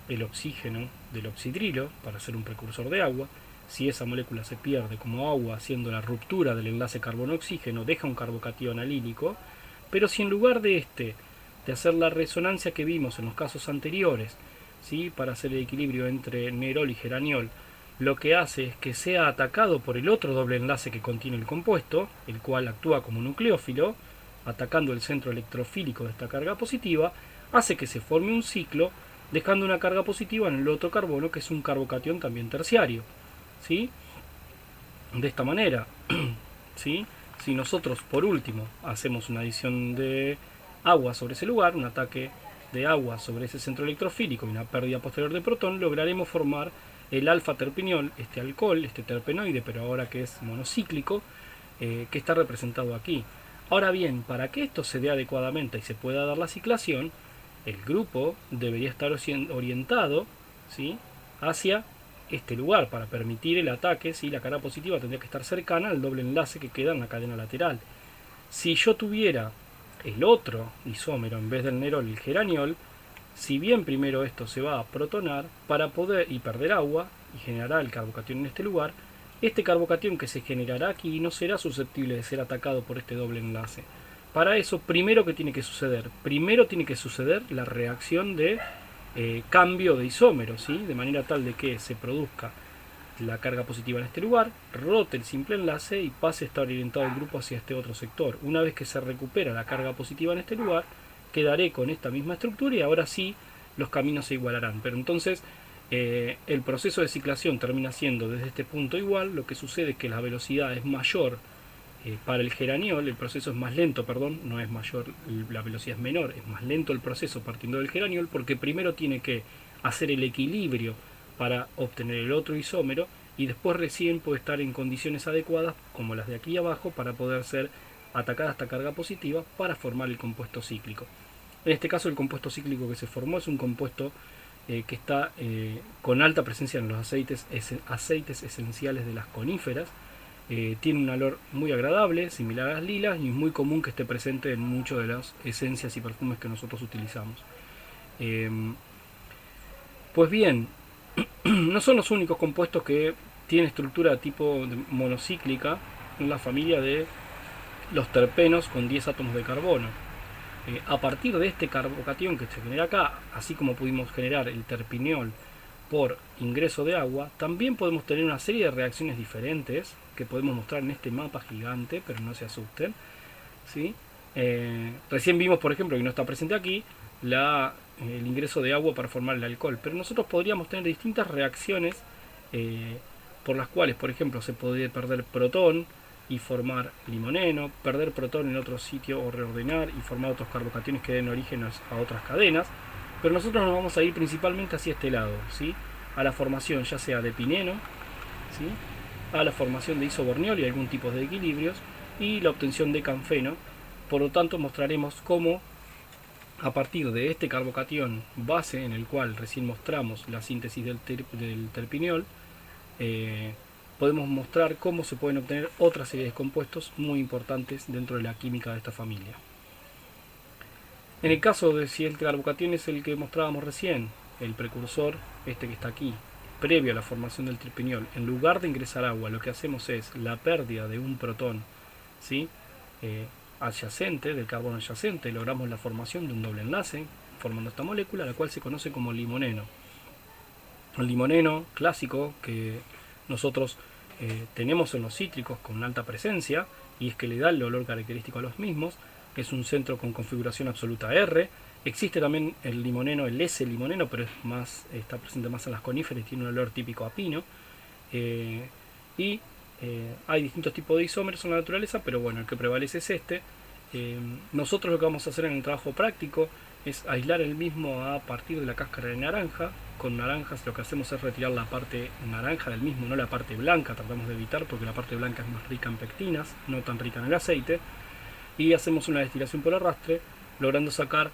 el oxígeno del oxidrilo para hacer un precursor de agua. Si esa molécula se pierde como agua haciendo la ruptura del enlace carbono-oxígeno, deja un carbocatión alílico. Pero si en lugar de hacer la resonancia que vimos en los casos anteriores, ¿sí?, para hacer el equilibrio entre nerol y geraniol, lo que hace es que sea atacado por el otro doble enlace que contiene el compuesto, el cual actúa como nucleófilo, atacando el centro electrofílico de esta carga positiva, hace que se forme un ciclo, dejando una carga positiva en el otro carbono, que es un carbocatión también terciario, ¿sí? De esta manera, ¿sí? Si nosotros, por último, hacemos una adición de agua sobre ese lugar, un ataque de agua sobre ese centro electrofílico y una pérdida posterior de protón, lograremos formar el alfa-terpinol, este alcohol, este terpenoide, pero ahora que es monocíclico, que está representado aquí. Ahora bien, para que esto se dé adecuadamente y se pueda dar la ciclación, el grupo debería estar orientado, ¿sí?, hacia este lugar para permitir el ataque. ¿Sí? La carga positiva tendría que estar cercana al doble enlace que queda en la cadena lateral. Si yo tuviera el otro isómero en vez del nerol, el geraniol, si bien primero esto se va a protonar para poder y perder agua y generará el carbocatión en este lugar, este carbocatión que se generará aquí no será susceptible de ser atacado por este doble enlace. Para eso, primero que tiene que suceder, la reacción de cambio de isómero, ¿sí? De manera tal de que se produzca la carga positiva en este lugar, rote el simple enlace y pase a estar orientado el grupo hacia este otro sector. Una vez que se recupera la carga positiva en este lugar, quedaré con esta misma estructura y ahora sí los caminos se igualarán. Pero entonces el proceso de ciclación termina siendo desde este punto igual. Lo que sucede es que la velocidad es mayor para el geraniol, el proceso es más lento, perdón, no es mayor, la velocidad es menor, es más lento el proceso partiendo del geraniol porque primero tiene que hacer el equilibrio para obtener el otro isómero y después recién puede estar en condiciones adecuadas como las de aquí abajo para poder ser atacada esta carga positiva para formar el compuesto cíclico. En este caso el compuesto cíclico que se formó es un compuesto que está con alta presencia en los aceites esenciales de las coníferas. Tiene un olor muy agradable, similar a las lilas, y es muy común que esté presente en muchas de las esencias y perfumes que nosotros utilizamos. Pues bien, no son los únicos compuestos que tienen estructura tipo monocíclica en la familia de los terpenos con 10 átomos de carbono. A partir de este carbocatión que se genera acá, así como pudimos generar el terpineol por ingreso de agua, también podemos tener una serie de reacciones diferentes que podemos mostrar en este mapa gigante, pero no se asusten, ¿sí? Recién vimos, por ejemplo, que no está presente aquí, el ingreso de agua para formar el alcohol, pero nosotros podríamos tener distintas reacciones por las cuales, por ejemplo, se podría perder protón y formar limoneno, perder protón en otro sitio o reordenar y formar otros carbocationes que den origen a otras cadenas. Pero nosotros nos vamos a ir principalmente hacia este lado, ¿sí? A la formación ya sea de pineno, ¿sí?, a la formación de isoborniol y algún tipo de equilibrios, y la obtención de canfeno. Por lo tanto, mostraremos cómo a partir de este carbocatión base, en el cual recién mostramos la síntesis del terpineol, podemos mostrar cómo se pueden obtener otra serie de compuestos muy importantes dentro de la química de esta familia. En el caso de si el carbocatión es el que mostrábamos recién, el precursor, este que está aquí, previo a la formación del terpineol, en lugar de ingresar agua, lo que hacemos es la pérdida de un protón, ¿sí?, adyacente, del carbono adyacente, logramos la formación de un doble enlace, formando esta molécula, la cual se conoce como limoneno. El limoneno clásico que nosotros tenemos en los cítricos con alta presencia, y es que le da el olor característico a los mismos. Es un centro con configuración absoluta R. Existe también el limoneno, el S-limoneno, pero está presente más en las coníferas y tiene un olor típico a pino. Hay distintos tipos de isómeros en la naturaleza, pero bueno, el que prevalece es este. Nosotros lo que vamos a hacer en el trabajo práctico es aislar el mismo a partir de la cáscara de naranja. Con naranjas lo que hacemos es retirar la parte naranja del mismo, no la parte blanca, tratamos de evitar porque la parte blanca es más rica en pectinas, no tan rica en el aceite. Y hacemos una destilación por arrastre, logrando sacar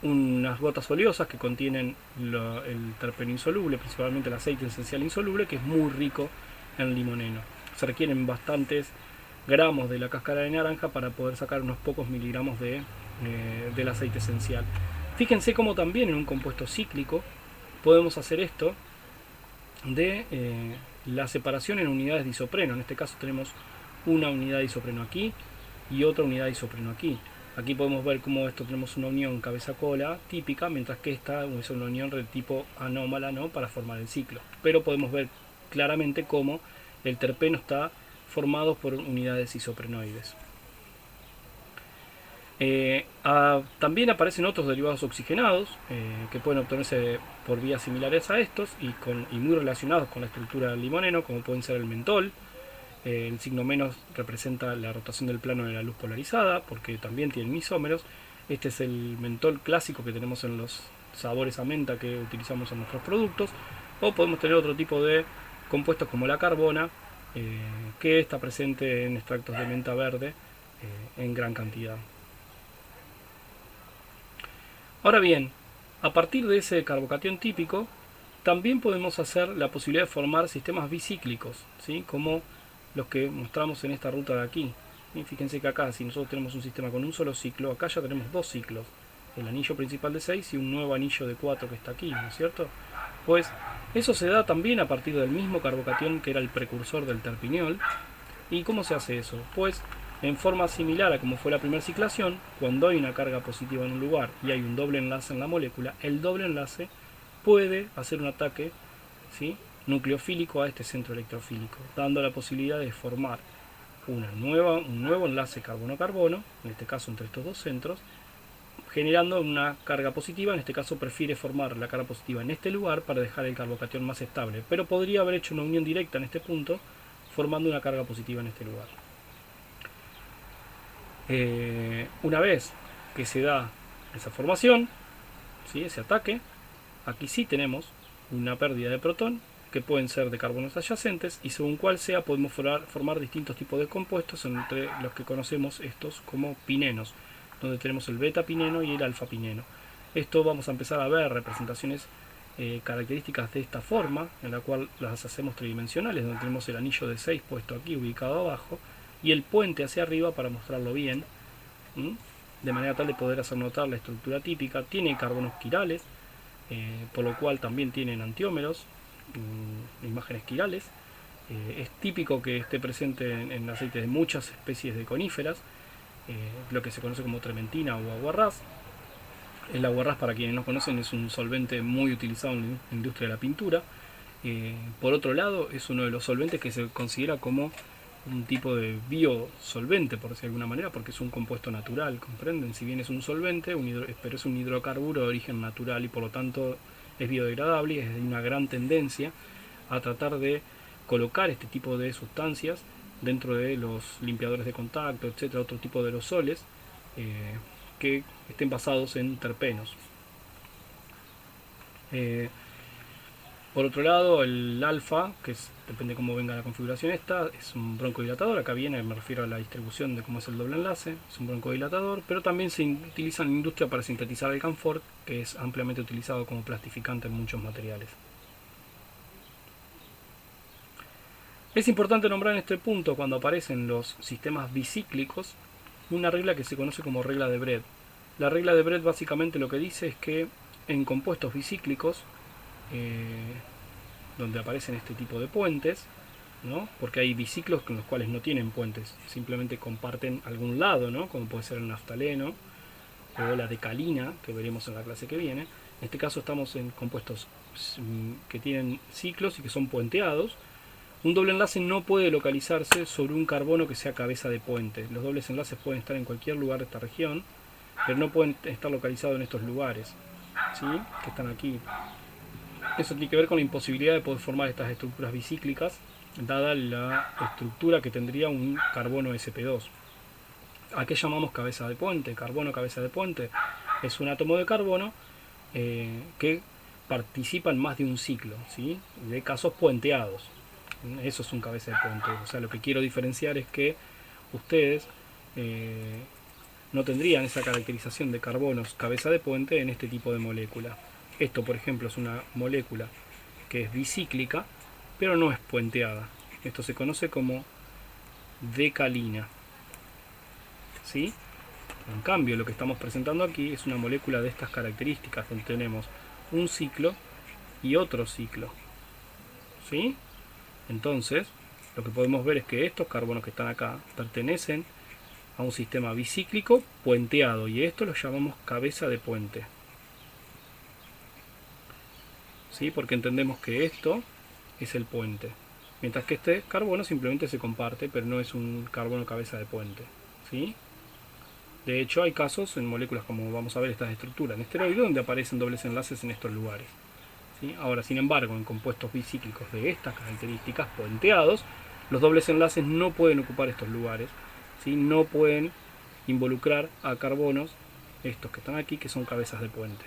unas gotas oleosas que contienen el terpeno insoluble, principalmente el aceite esencial insoluble, que es muy rico en limoneno. Se requieren bastantes gramos de la cáscara de naranja para poder sacar unos pocos miligramos del aceite esencial. Fíjense cómo también en un compuesto cíclico podemos hacer esto de la separación en unidades de isopreno. En este caso tenemos una unidad de isopreno aquí y otra unidad de isopreno aquí. Aquí podemos ver cómo esto tenemos una unión cabeza-cola típica, mientras que esta es una unión del tipo anómala, ¿no?, para formar el ciclo. Pero podemos ver claramente cómo el terpeno está formado por unidades isoprenoides. También aparecen otros derivados oxigenados que pueden obtenerse por vías similares a estos y muy relacionados con la estructura del limoneno, como pueden ser el mentol, El signo menos representa la rotación del plano de la luz polarizada, porque también tienen isómeros. Este es el mentol clásico que tenemos en los sabores a menta que utilizamos en nuestros productos. O podemos tener otro tipo de compuestos como la carbona, que está presente en extractos de menta verde en gran cantidad. Ahora bien, a partir de ese carbocatión típico, también podemos hacer la posibilidad de formar sistemas bicíclicos, ¿sí? Como los que mostramos en esta ruta de aquí. Y fíjense que acá, si nosotros tenemos un sistema con un solo ciclo, acá ya tenemos dos ciclos, el anillo principal de 6 y un nuevo anillo de 4 que está aquí, ¿no es cierto? Pues eso se da también a partir del mismo carbocatión que era el precursor del terpineol. ¿Y cómo se hace eso? Pues en forma similar a como fue la primera ciclación, cuando hay una carga positiva en un lugar y hay un doble enlace en la molécula, el doble enlace puede hacer un ataque, ¿sí?, nucleofílico a este centro electrofílico, dando la posibilidad de formar un nuevo enlace carbono-carbono, en este caso entre estos dos centros, generando una carga positiva. En este caso prefiere formar la carga positiva en este lugar para dejar el carbocatión más estable, pero podría haber hecho una unión directa en este punto, formando una carga positiva en este lugar. Una vez que se da esa formación, ¿sí?, ese ataque, aquí sí tenemos una pérdida de protón, que pueden ser de carbonos adyacentes, y según cuál sea podemos formar distintos tipos de compuestos, entre los que conocemos estos como pinenos, donde tenemos el beta pineno y el alfa pineno. Esto vamos a empezar a ver representaciones características de esta forma, en la cual las hacemos tridimensionales, donde tenemos el anillo de 6 puesto aquí ubicado abajo y el puente hacia arriba para mostrarlo bien, de manera tal de poder hacer notar la estructura típica. Tiene carbonos quirales, por lo cual también tienen antiómeros, imágenes quirales. Es típico que esté presente en el aceite de muchas especies de coníferas, lo que se conoce como trementina o aguarrás. El aguarrás, para quienes no conocen, es un solvente muy utilizado en la industria de la pintura. Por otro lado, es uno de los solventes que se considera como un tipo de biosolvente, por decirlo de alguna manera, porque es un compuesto natural, ¿comprenden? Si bien es un solvente, pero es un hidrocarburo de origen natural y por lo tanto es biodegradable, y es una gran tendencia a tratar de colocar este tipo de sustancias dentro de los limpiadores de contacto, etcétera, otro tipo de aerosoles que estén basados en terpenos. Por otro lado, el alfa, que depende de cómo venga la configuración esta, es un broncodilatador. Acá viene, me refiero a la distribución de cómo es el doble enlace. Es un broncodilatador, pero también se utiliza en la industria para sintetizar el camphor, que es ampliamente utilizado como plastificante en muchos materiales. Es importante nombrar en este punto, cuando aparecen los sistemas bicíclicos, una regla que se conoce como regla de Brett. La regla de Brett básicamente lo que dice es que en compuestos bicíclicos, donde aparecen este tipo de puentes, ¿no?, porque hay biciclos con los cuales no tienen puentes, simplemente comparten algún lado, ¿no?, como puede ser el naftaleno o la decalina, que veremos en la clase que viene. En este caso estamos en compuestos que tienen ciclos y que son puenteados. Un doble enlace no puede localizarse sobre un carbono que sea cabeza de puente. Los dobles enlaces pueden estar en cualquier lugar de esta región, pero no pueden estar localizados en estos lugares, ¿sí?, que están aquí. Eso tiene que ver con la imposibilidad de poder formar estas estructuras bicíclicas, dada la estructura que tendría un carbono sp2. ¿A qué llamamos cabeza de puente? Carbono cabeza de puente es un átomo de carbono que participa en más de un ciclo, ¿sí?, de casos puenteados. Eso es un cabeza de puente. O sea, lo que quiero diferenciar es que ustedes no tendrían esa caracterización de carbonos cabeza de puente en este tipo de molécula. Esto, por ejemplo, es una molécula que es bicíclica, pero no es puenteada. Esto se conoce como decalina, ¿sí? En cambio, lo que estamos presentando aquí es una molécula de estas características, donde tenemos un ciclo y otro ciclo, ¿sí? Entonces, lo que podemos ver es que estos carbonos que están acá pertenecen a un sistema bicíclico puenteado, y esto lo llamamos cabeza de puente, ¿sí?, porque entendemos que esto es el puente, mientras que este carbono simplemente se comparte, pero no es un carbono cabeza de puente, ¿sí? De hecho, hay casos en moléculas, como vamos a ver estas estructuras en esteroides, donde aparecen dobles enlaces en estos lugares, ¿sí? Ahora, sin embargo, en compuestos bicíclicos de estas características puenteados, Los dobles enlaces no pueden ocupar estos lugares, ¿sí? No pueden involucrar a carbonos, estos que están aquí, que son cabezas de puente.